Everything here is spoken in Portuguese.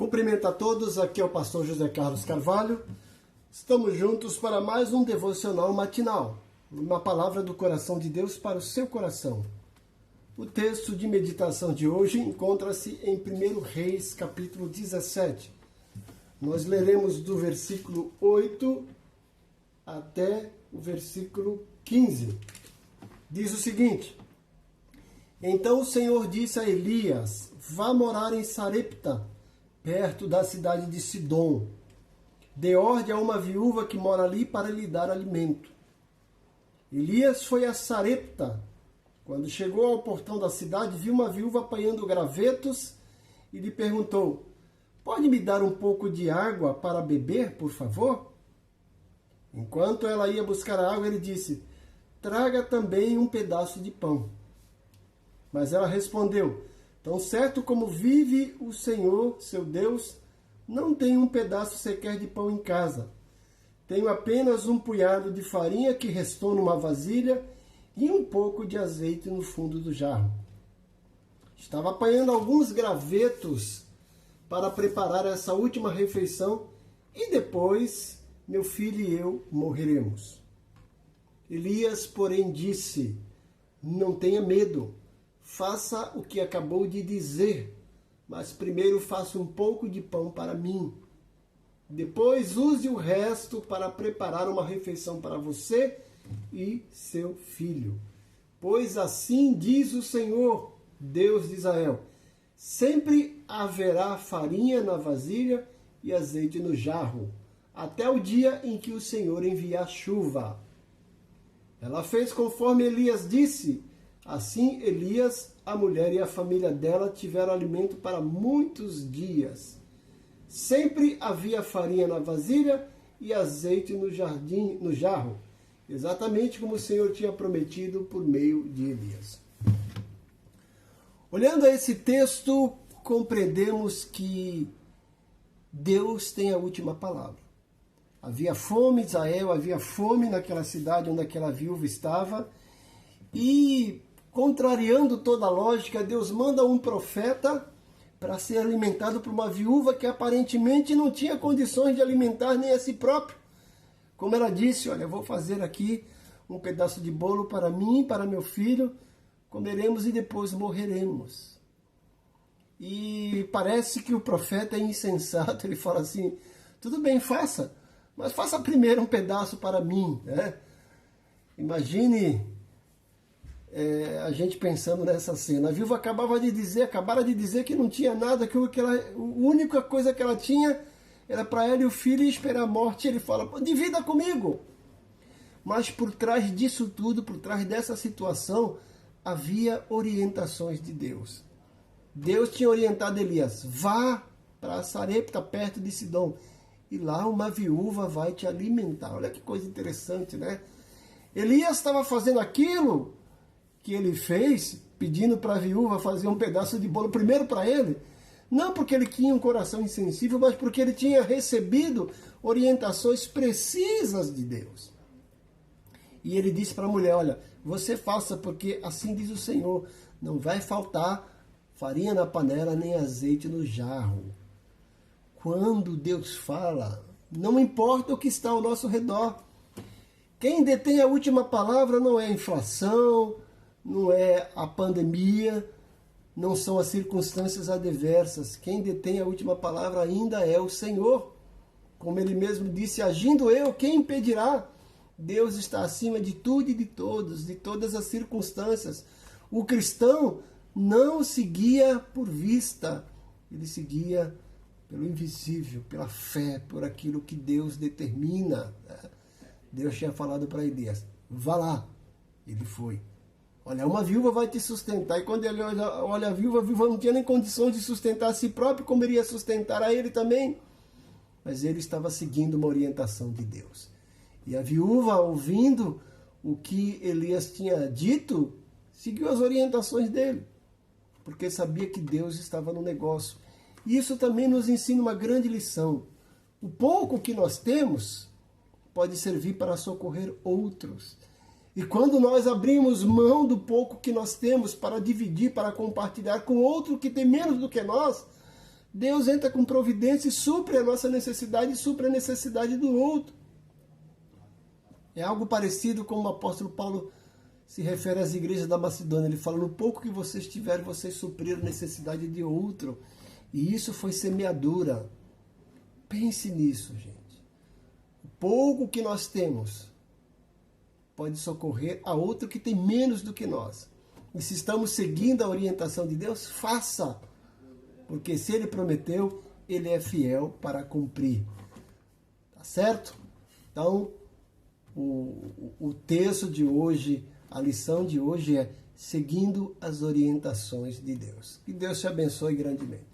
Cumprimento a todos, aqui é o pastor José Carlos Carvalho. Estamos juntos para mais um devocional matinal, uma palavra do coração de Deus para o seu coração. O texto de meditação de hoje encontra-se em 1 Reis, capítulo 17. Nós leremos do versículo 8 até o versículo 15. Diz o seguinte: Então o Senhor disse a Elias: vá morar em Sarepta, perto da cidade de Sidom. Dê ordem a uma viúva que mora ali para lhe dar alimento. Elias foi a Sarepta. Quando chegou ao portão da cidade, viu uma viúva apanhando gravetos e lhe perguntou: pode me dar um pouco de água para beber, por favor? Enquanto ela ia buscar a água, ele disse: traga também um pedaço de pão. Mas ela respondeu: tão certo como vive o Senhor, seu Deus, não tenho um pedaço sequer de pão em casa. Tenho apenas um punhado de farinha que restou numa vasilha e um pouco de azeite no fundo do jarro. Estava apanhando alguns gravetos para preparar essa última refeição e depois meu filho e eu morreremos. Elias, porém, disse: não tenha medo, faça o que acabou de dizer, mas primeiro faça um pouco de pão para mim. Depois use o resto para preparar uma refeição para você e seu filho. Pois assim diz o Senhor, Deus de Israel: sempre haverá farinha na vasilha e azeite no jarro, até o dia em que o Senhor enviar chuva. Ela fez conforme Elias disse. Assim, Elias, a mulher e a família dela tiveram alimento para muitos dias. Sempre havia farinha na vasilha e azeite no jarro, exatamente como o Senhor tinha prometido por meio de Elias. Olhando a esse texto, compreendemos que Deus tem a última palavra. Havia fome em Israel, havia fome naquela cidade onde aquela viúva estava, e contrariando toda a lógica, Deus manda um profeta para ser alimentado por uma viúva que aparentemente não tinha condições de alimentar nem a si próprio. Como ela disse: olha, eu vou fazer aqui um pedaço de bolo para mim, para meu filho, comeremos e depois morreremos. E parece que o profeta é insensato, ele fala assim: tudo bem, faça, mas faça primeiro um pedaço para mim, né? Imagine a gente pensando nessa cena. A viúva acabara de dizer que não tinha nada, que a única coisa que ela tinha era para ela e o filho e esperar a morte. Ele fala: divida comigo. Mas por trás disso tudo, por trás dessa situação, havia orientações de Deus. Deus tinha orientado Elias: vá para Sarepta, perto de Sidom, e lá uma viúva vai te alimentar. Olha que coisa interessante, né? Elias estava fazendo aquilo que ele fez, pedindo para a viúva fazer um pedaço de bolo primeiro para ele, não porque ele tinha um coração insensível, mas porque ele tinha recebido orientações precisas de Deus. E ele disse para a mulher: olha, você faça, porque assim diz o Senhor, não vai faltar farinha na panela nem azeite no jarro. Quando Deus fala, não importa o que está ao nosso redor. Quem detém a última palavra não é a inflação, não é a pandemia, não são as circunstâncias adversas. Quem detém a última palavra ainda é o Senhor. Como ele mesmo disse: agindo eu, quem impedirá? Deus está acima de tudo e de todos, de todas as circunstâncias. O cristão não seguia por vista, ele seguia pelo invisível, pela fé, por aquilo que Deus determina. Deus tinha falado para Elias: vá lá. Ele foi. Olha, uma viúva vai te sustentar. E quando ele olha a viúva não tinha nem condições de sustentar a si próprio, como iria sustentar a ele também. Mas ele estava seguindo uma orientação de Deus. E a viúva, ouvindo o que Elias tinha dito, seguiu as orientações dele, porque sabia que Deus estava no negócio. E isso também nos ensina uma grande lição. O pouco que nós temos pode servir para socorrer outros. E quando nós abrimos mão do pouco que nós temos para dividir, para compartilhar com outro que tem menos do que nós, Deus entra com providência e supre a nossa necessidade e supre a necessidade do outro. É algo parecido com o apóstolo Paulo se refere às igrejas da Macedônia. Ele fala, no pouco que vocês tiverem, vocês supriram a necessidade de outro. E isso foi semeadura. Pense nisso, gente. O pouco que nós temos pode socorrer a outro que tem menos do que nós. E se estamos seguindo a orientação de Deus, faça. Porque se Ele prometeu, Ele é fiel para cumprir. Tá certo? Então, o texto de hoje, a lição de hoje é seguindo as orientações de Deus. Que Deus te abençoe grandemente.